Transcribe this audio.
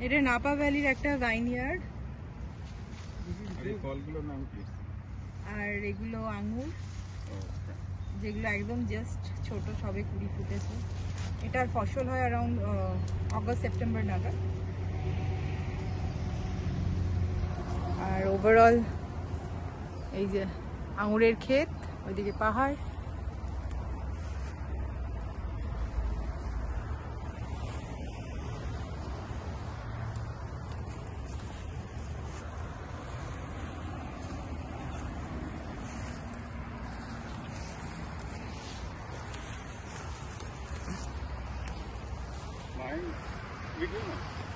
এটা নাপা ভ্যালির একটা ভাইনইয়ার্ড। আর এগুলো আঙ্গুর, যেগুলো একদম জাস্ট ছোট, সবে কুড়ি ফুটেছে। এটার ফসল হয় অ্যারাউন্ড অগস্ট সেপ্টেম্বর নাগাদ। আর ওভারঅল এই যে আঙুরের ক্ষেত, ওইদিকে পাহাড়। Video na.